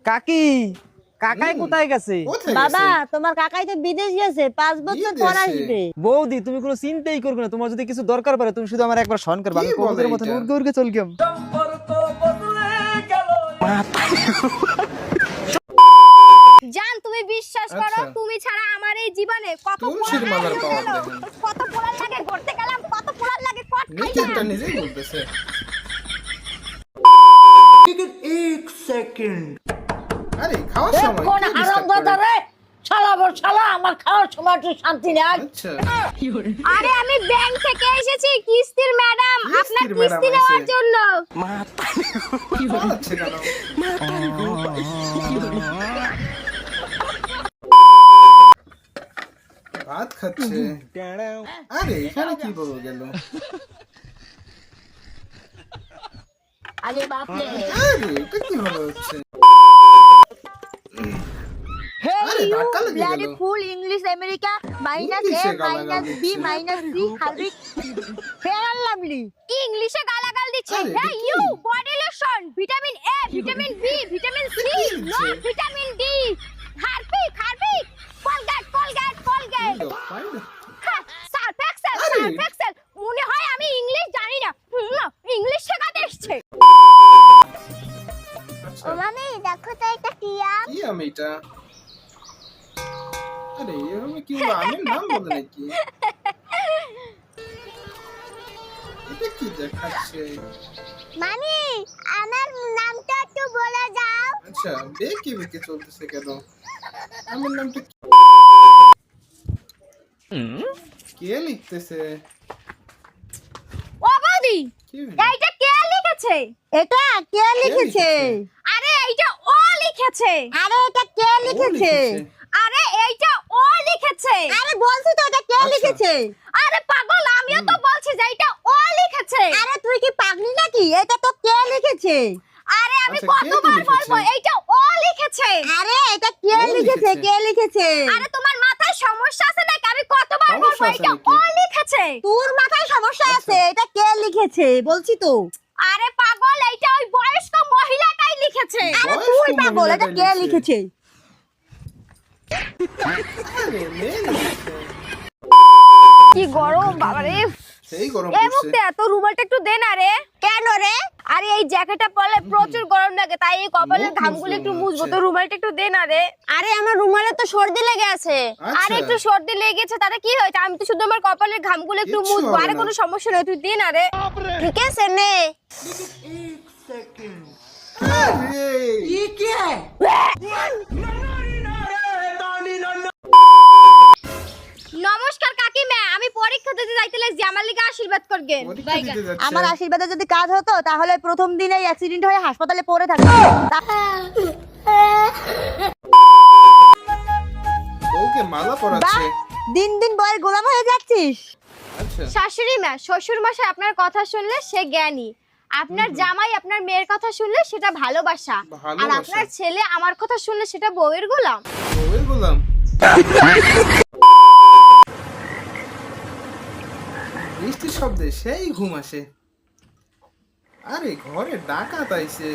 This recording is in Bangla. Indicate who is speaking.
Speaker 1: কাকি, কাকাই কোথায় গেছে?
Speaker 2: বাবা তোমার কাকাই তো বিদেশ গেছে, 5 বছর পর আসবে।
Speaker 1: বৌদি তুমি কোনো চিন্তাই করবে না, তোমার যদি কিছু দরকার পড়ে তুমি শুধু আমার একবার স্মরণ করবে, আমি কবুতরের মতো উড়কে উড়কে চল গেম।
Speaker 3: জান তুমি বিশ্বাস করো, তুমি ছাড়া আমার এই জীবনে কত পোড়ার লাগে ঘুরতে গেলাম, কত পোড়ার লাগে কট খাইলাম।
Speaker 4: নিজেই বলতেছে।
Speaker 5: एक सेकंड
Speaker 4: আরে খাওয়ার সময়
Speaker 2: কোন আরম্ভটা রে শালা আমার খাওয়ার সময় একটু শান্তি নেই।
Speaker 4: আচ্ছা
Speaker 3: আরে আমি ব্যাংক থেকে এসেছি কিস্তির ম্যাডাম, আপনার কিস্তি নেওয়ার জন্য।
Speaker 4: আচ্ছা কেন ভাত খাচ্ছে? আরে এখানে কি বলবো গেল?
Speaker 2: আরে বাপ রে,
Speaker 4: আরে এটা কি ভাবে হচ্ছে? আরে
Speaker 2: হেই ইউ
Speaker 4: ধাক্কা লেগে
Speaker 2: ব্লাডি
Speaker 4: গেল।
Speaker 2: Full English America minus A
Speaker 4: ইংলিশে
Speaker 2: মাইনাস
Speaker 4: গালাগাল
Speaker 2: বি
Speaker 4: দিচ্ছে।
Speaker 2: Minus C hubby fair lovely.
Speaker 3: ইংলিশে গালাগাল দিচ্ছে।
Speaker 4: আরে,
Speaker 3: হে
Speaker 4: এটা কি?
Speaker 3: You body lotion, vitamin A, vitamin B, vitamin C, no vitamin D, Harpic, Colgate, Surf Excel, মনে হয় আমি ইংলিশ জানি না, ইংলিশ শেখাতে এসছে।
Speaker 4: আচ্ছা,
Speaker 3: ও মামি দেখো তো এটা কি আম?
Speaker 4: কি আমি এটা? আরে এভাবে কি বলবো? আমের নাম বলে নাকি? এটা কি দেখাচ্ছে?
Speaker 3: মামি আমার নামটা একটু বলে যাও।
Speaker 4: আচ্ছা বেঁকে বেঁকে চলতেছে কেন? আমের নামটা কি? কে লিখতেছে?
Speaker 3: ও বৌদি,
Speaker 4: কি হলো?
Speaker 3: এইটা কে লিখেছে?
Speaker 2: এটা কে লিখেছে?
Speaker 3: আরে এইটা ও লিখেছে।
Speaker 2: আরে এটা কে
Speaker 4: ও
Speaker 2: লিখেছে?
Speaker 3: আরে এইটা ও লিখেছে।
Speaker 2: আরে বলছি তো এটা কে
Speaker 4: আচ্ছা।
Speaker 2: লিখেছে?
Speaker 3: আরে পাগল, আমিও তো বলছি যে এটা ও লিখেছে।
Speaker 2: আরে তুই কি পাগলি নাকি? এটা তো কে লিখেছে?
Speaker 3: আরে আমি
Speaker 4: আচ্ছা, কে
Speaker 3: কতবার
Speaker 4: লিখেছে?
Speaker 3: বলবো এইটা ও লিখেছে।
Speaker 2: আরে এটা কে
Speaker 4: ও
Speaker 2: লিখেছে?
Speaker 4: লিখেছে।
Speaker 2: কে লিখেছে?
Speaker 3: আরে তোমার মাথায় সমস্যা আছে নাকি? আমি কতবার বলবো
Speaker 4: সমস্যা আছে
Speaker 3: এটা
Speaker 4: নাকি?
Speaker 3: ও লিখেছে।
Speaker 2: তোর মাথায় সমস্যা
Speaker 4: আচ্ছা।
Speaker 2: আছে, এটা কে লিখেছে বলছি তো।
Speaker 3: আরে পাগল, এইটা ওই বয়স্ক মহিলাটাই লিখেছে।
Speaker 2: আরে
Speaker 4: বয়স্ক
Speaker 2: তুই পাগল, এটা কে
Speaker 4: মহিলাটাই
Speaker 2: লিখেছে?
Speaker 4: আরে মেয়ে লিখেছে।
Speaker 3: কি গরম বাবারে,
Speaker 4: সেই গরম
Speaker 3: এই
Speaker 4: পড়ছে।
Speaker 3: মুহূর্তে এত রুমালটা একটু দে না রে।
Speaker 2: কেন রে?
Speaker 3: আরে এই জ্যাকেটটা পরলে প্রচুর গরম লাগে, তাই এই কপালের
Speaker 4: মুখ
Speaker 3: ঘামগুলো
Speaker 4: মুছতে
Speaker 3: একটু
Speaker 4: মনে
Speaker 3: মুছবো,
Speaker 4: হচ্ছে।
Speaker 3: তো রুমালটা একটু দে না রে।
Speaker 2: আরে আমার রুমালে তো সর্দি লেগে আছে।
Speaker 4: আচ্ছা।
Speaker 3: আরে একটু সর্দি লেগেছে তাতে কি হয়েছে? আমি তো শুধু আমার কপালের ঘামগুলো একটু
Speaker 4: কিচ্ছু
Speaker 3: মুছবো,
Speaker 4: হবে
Speaker 3: আরে
Speaker 4: না।
Speaker 3: কোনো সমস্যা নেই, তুই দে না রে।
Speaker 2: ঠিক আছে নে।
Speaker 5: एक सेकंड
Speaker 4: আরে
Speaker 5: ये क्या है?
Speaker 3: নমস্কার কাকিমা, আমি পরীক্ষা দিতে যাইতে লাগছি, আমার লিগে আশীর্বাদ করবেন।
Speaker 4: পরীক্ষা দিতে যাচ্ছে।
Speaker 2: আমার আশীর্বাদে যদি কাজ হতো তাহলে প্রথম দিনেই অ্যাক্সিডেন্ট হয়ে হাসপাতালে পড়ে থাকতো।
Speaker 4: বউকে মালা পরাচ্ছে।
Speaker 2: দিন দিন বয়ের গোলাম হয়ে যাচ্ছিস।
Speaker 4: আচ্ছা
Speaker 3: শাশুড়ি মা, শ্বশুর মশাই আপনার কথা শুনলে সে জ্ঞানী, আপনার জামাই আপনার মেয়ের কথা শুনলে সেটা ভালোবাসা, আর
Speaker 4: ভালোবাসা।
Speaker 3: আপনার ছেলে আমার কথা শুনলে সেটা বউয়ের গোলাম।
Speaker 4: বউয়ের গোলাম। বৃষ্টির শব্দে সেই ঘুম আসে। আরে ঘরে ডাকাত আইছে।